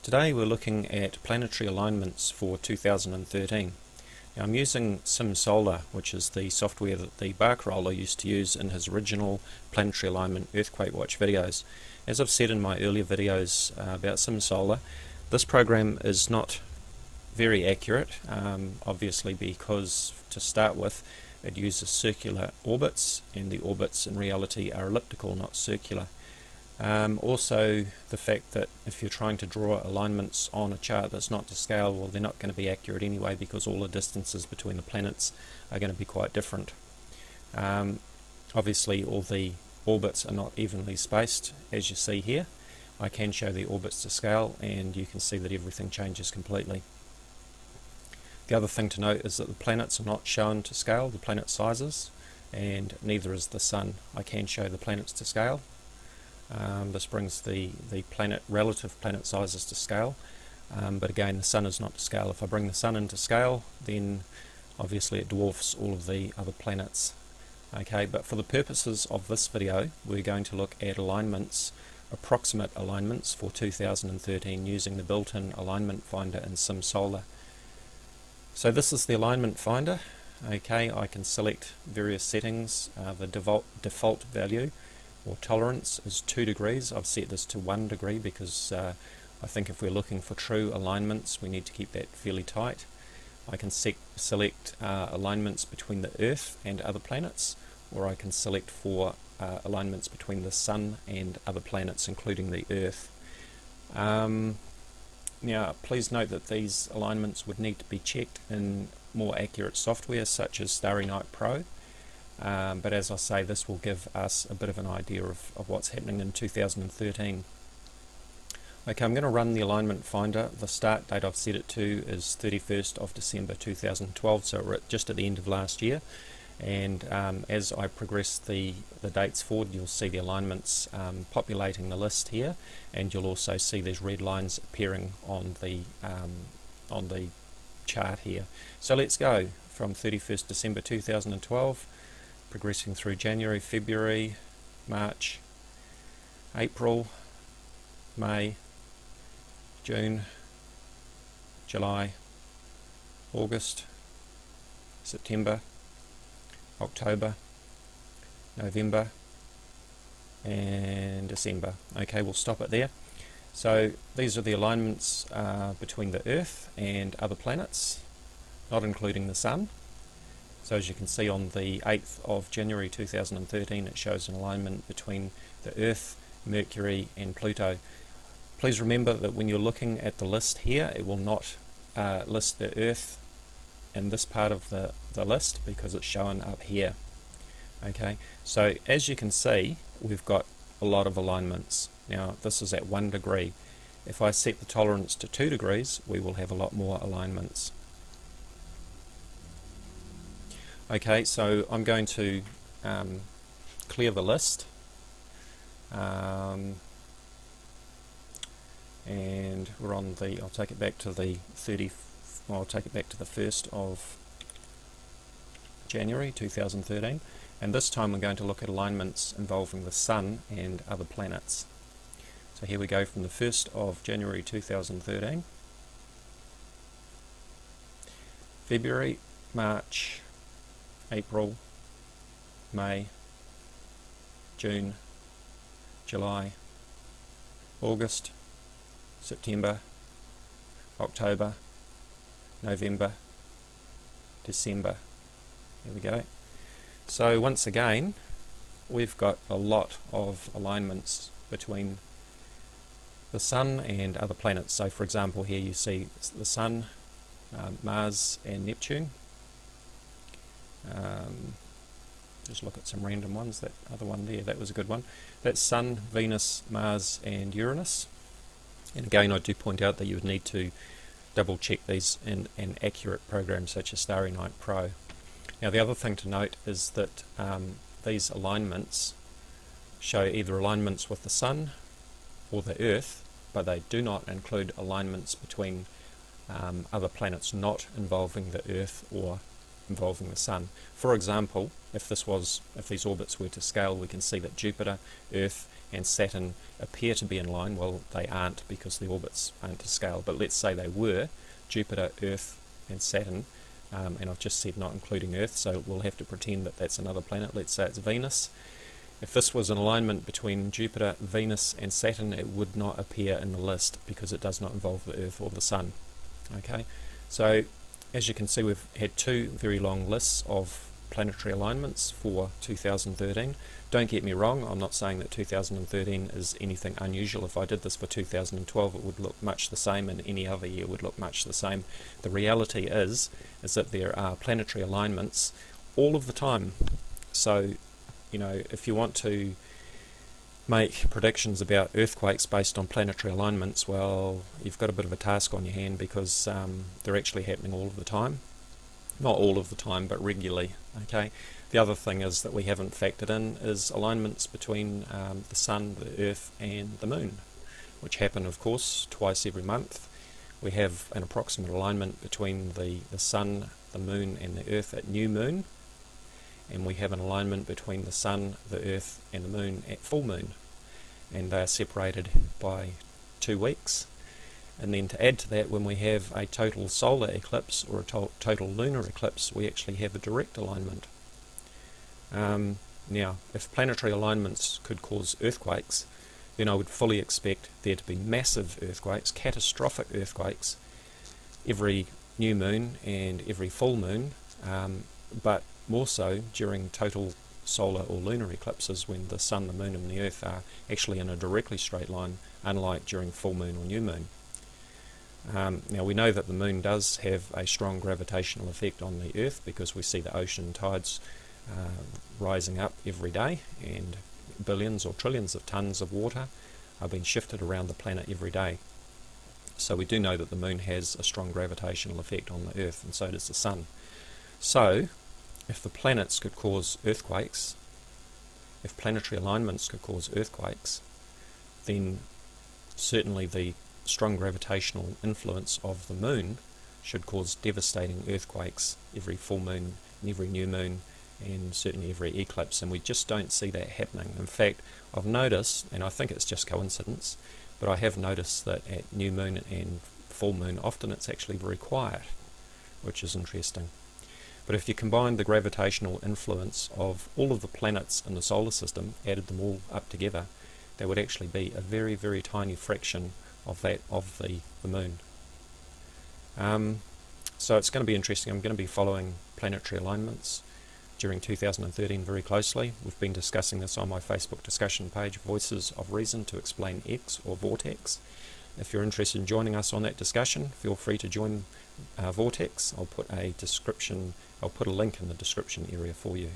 Today we're looking at planetary alignments for 2013. Now I'm using SimSolar, which is the software that the bark roller used to use in his original planetary alignment earthquake watch videos. As I've said in my earlier videos about SimSolar, this program is not very accurate, obviously because to start with it uses circular orbits, and the orbits in reality are elliptical, not circular. Also the fact that if you're trying to draw alignments on a chart that's not to scale, well, they're not going to be accurate anyway, because all the distances between the planets are going to be quite different. Obviously all the orbits are not evenly spaced, as you see here. I can show the orbits to scale and you can see that everything changes completely. The other thing to note is that the planets are not shown to scale, the planet sizes, and neither is the Sun. I can show the planets to scale. This brings the relative planet sizes to scale, but again the Sun is not to scale. If I bring the Sun into scale, then obviously it dwarfs all of the other planets. Okay, but for the purposes of this video we're going to look at alignments, approximate alignments for 2013 using the built-in alignment finder in SimSolar. So this is the alignment finder. Okay, I can select various settings. The default value or tolerance is 2 degrees. I've set this to 1 degree because I think if we're looking for true alignments we need to keep that fairly tight. I can select alignments between the Earth and other planets, or I can select for alignments between the Sun and other planets, including the Earth. Now please note that these alignments would need to be checked in more accurate software such as Starry Night Pro. But as I say, this will give us a bit of an idea of what's happening in 2013. Okay, I'm going to run the alignment finder. The start date I've set it to is 31st of December 2012, so we're just at the end of last year. And as I progress the dates forward, you'll see the alignments populating the list here, and you'll also see these red lines appearing on the chart here. So let's go from 31st December 2012. Progressing through January, February, March, April, May, June, July, August, September, October, November, and December. Okay, we'll stop it there. So these are the alignments between the Earth and other planets, not including the Sun. So as you can see, on the 8th of January 2013 it shows an alignment between the Earth, Mercury and Pluto. Please remember that when you're looking at the list here, it will not list the Earth in this part of the list because it's shown up here. Okay, so as you can see we've got a lot of alignments. Now this is at 1 degree. If I set the tolerance to 2 degrees we will have a lot more alignments. Okay, so I'm going to clear the list, and we're on the. I'll take it back to the 1st of January 2013, and this time we're going to look at alignments involving the Sun and other planets. So here we go from the 1st of January 2013, February, March, April, May, June, July, August, September, October, November, December. There we go. So once again we've got a lot of alignments between the Sun and other planets. So for example here you see the Sun, Mars and Neptune. Just look at some random ones. That other one there, that was a good one. That's Sun, Venus, Mars and Uranus. And again I do point out that you would need to double check these in an accurate program such as Starry Night Pro. Now the other thing to note is that these alignments show either alignments with the Sun or the Earth, but they do not include alignments between other planets not involving the Earth or involving the Sun. For example, if these orbits were to scale, we can see that Jupiter, Earth and Saturn appear to be in line. Well, they aren't because the orbits aren't to scale, but let's say they were, Jupiter, Earth and Saturn, and I've just said not including Earth, so we'll have to pretend that that's another planet. Let's say it's Venus. If this was an alignment between Jupiter, Venus and Saturn, it would not appear in the list because it does not involve the Earth or the Sun. Okay, so as you can see, we've had two very long lists of planetary alignments for 2013. Don't get me wrong, I'm not saying that 2013 is anything unusual. If I did this for 2012, it would look much the same, and any other year would look much the same. The reality is that there are planetary alignments all of the time. So, you know, if you want to make predictions about earthquakes based on planetary alignments, well, you've got a bit of a task on your hand, because they're actually happening all of the time. Not all of the time, but regularly. Okay. The other thing is that we haven't factored in is alignments between the Sun, the Earth and the Moon, which happen, of course, twice every month. We have an approximate alignment between the Sun, the Moon and the Earth at new moon, and we have an alignment between the Sun, the Earth and the Moon at full moon, and they are separated by 2 weeks. And then to add to that, when we have a total solar eclipse or a total lunar eclipse, we actually have a direct alignment. Now, if planetary alignments could cause earthquakes, then I would fully expect there to be massive earthquakes, catastrophic earthquakes, every new moon and every full moon, but more so during total solar or lunar eclipses, when the Sun, the Moon and the Earth are actually in a directly straight line, unlike during full moon or new moon. Now, we know that the Moon does have a strong gravitational effect on the Earth, because we see the ocean tides rising up every day, and billions or trillions of tons of water are being shifted around the planet every day. So we do know that the Moon has a strong gravitational effect on the Earth, and so does the Sun. So if the planets could cause earthquakes, if planetary alignments could cause earthquakes, then certainly the strong gravitational influence of the Moon should cause devastating earthquakes every full moon and every new moon, and certainly every eclipse, and we just don't see that happening. In fact, I've noticed, and I think it's just coincidence, but I have noticed that at new moon and full moon often it's actually very quiet, which is interesting. But if you combine the gravitational influence of all of the planets in the solar system, added them all up together, there would actually be a very, very tiny fraction of that of the Moon. So it's going to be interesting. I'm going to be following planetary alignments during 2013 very closely. We've been discussing this on my Facebook discussion page, Voices of Reason to Explain X, or VORTEX. If you're interested in joining us on that discussion, feel free to join VORTEX. I'll put a link in the description area for you.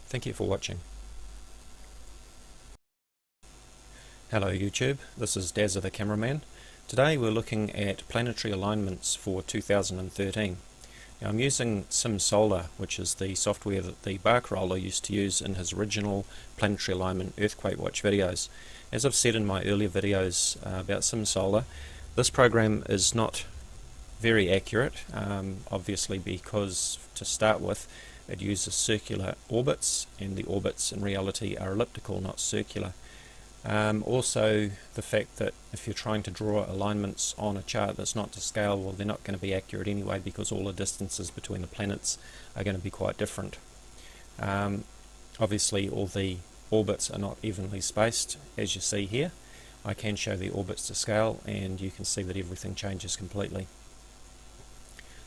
Thank you for watching. Hello YouTube, this is Dazza the cameraman. Today we're looking at planetary alignments for 2013. Now, I'm using SimSolar, which is the software that the Barcarola used to use in his original planetary alignment earthquake watch videos. As I've said in my earlier videos about SimSolar, this program is not very accurate, obviously, because to start with it uses circular orbits, and the orbits in reality are elliptical, not circular. Also, the fact that if you're trying to draw alignments on a chart that's not to scale, well, they're not going to be accurate anyway, because all the distances between the planets are going to be quite different. Obviously, all the orbits are not evenly spaced, as you see here. I can show the orbits to scale, and you can see that everything changes completely.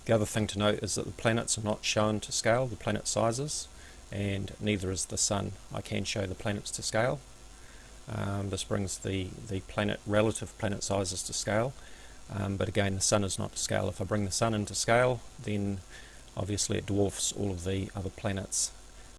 The other thing to note is that the planets are not shown to scale, the planet sizes, and neither is the Sun. I can show the planets to scale. This brings the relative planet sizes to scale, but again the Sun is not to scale. If I bring the Sun into scale, then obviously it dwarfs all of the other planets